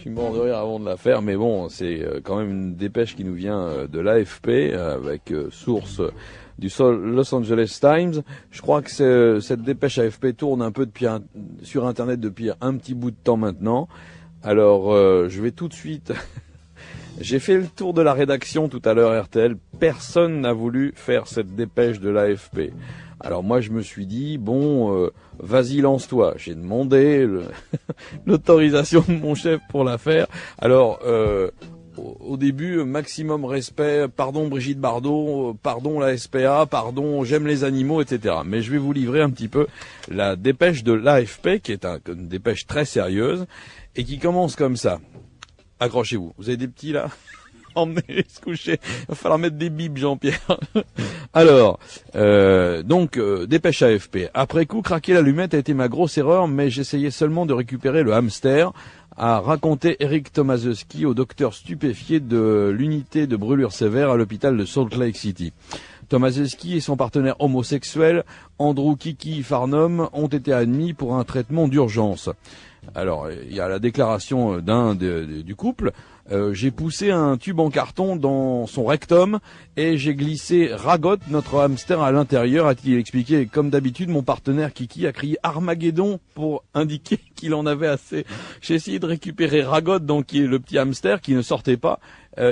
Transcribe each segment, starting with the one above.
suis mort de rire avant de la faire, mais bon, c'est quand même une dépêche qui nous vient de l'AFP, avec source du Los Angeles Times. Je crois que cette dépêche AFP tourne un peu sur Internet depuis un petit bout de temps maintenant. Alors, je vais tout de suite... J'ai fait le tour de la rédaction tout à l'heure RTL. Personne n'a voulu faire cette dépêche de l'AFP. Alors moi je me suis dit, bon, vas-y lance-toi. J'ai demandé l'autorisation de mon chef pour la faire. Alors au début, maximum respect, pardon Brigitte Bardot, pardon la SPA, pardon j'aime les animaux, etc. Mais je vais vous livrer un petit peu la dépêche de l'AFP, qui est une dépêche très sérieuse, et qui commence comme ça. Accrochez-vous. Vous avez des petits là? Emmenez se coucher. Il va falloir mettre des bips, Jean-Pierre. Alors, dépêche AFP. Après coup, craquer l'allumette a été ma grosse erreur, mais j'essayais seulement de récupérer le hamster, a raconté Eric Tomaszewski au docteur stupéfié de l'unité de brûlure sévère à l'hôpital de Salt Lake City. Tomaszewski et son partenaire homosexuel, Andrew Kiki Farnum, ont été admis pour un traitement d'urgence. Alors, il y a la déclaration du couple. J'ai poussé un tube en carton dans son rectum et j'ai glissé Ragot, notre hamster, à l'intérieur, a-t-il expliqué. Comme d'habitude, mon partenaire Kiki a crié Armageddon pour indiquer qu'il en avait assez. J'ai essayé de récupérer Ragot, donc qui est le petit hamster qui ne sortait pas.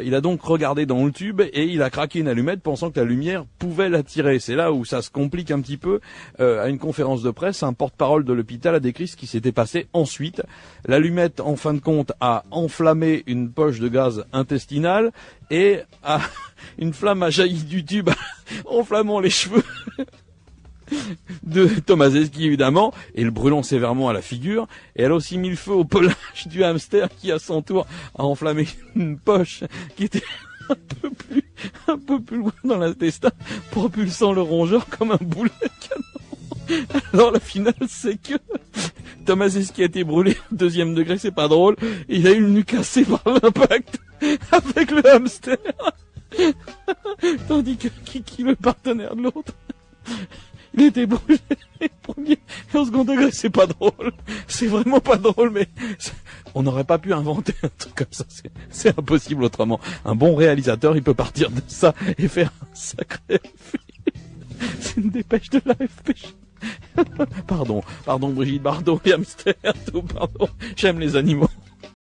Il a donc regardé dans le tube et il a craqué une allumette pensant que la lumière pouvait l'attirer. C'est là où ça se complique un petit peu. À une conférence de presse, un porte-parole de l'hôpital a décrit ce qui s'était passé ensuite. L'allumette, en fin de compte, a enflammé une poche de gaz intestinal et une flamme a jailli du tube, enflammant les cheveux de Tomaszewski évidemment, et le brûlant sévèrement à la figure. Et elle a aussi mis le feu au pelage du hamster qui à son tour a enflammé une poche qui était un peu plus loin dans l'intestin, propulsant le rongeur comme un boulet de canon. Alors la finale, c'est que Tomaszewski a été brûlé au 2e degré, c'est pas drôle, il a eu le nez cassé par l'impact avec le hamster, tandis que Kiki, le partenaire de l'autre, il était brûlé au 1er et au 2e degré. C'est pas drôle. C'est vraiment pas drôle, mais on n'aurait pas pu inventer un truc comme ça. C'est impossible autrement. Un bon réalisateur, il peut partir de ça et faire un sacré film. C'est une dépêche de l'AFP. Pardon Brigitte Bardot et hamster, tout, pardon. J'aime les animaux.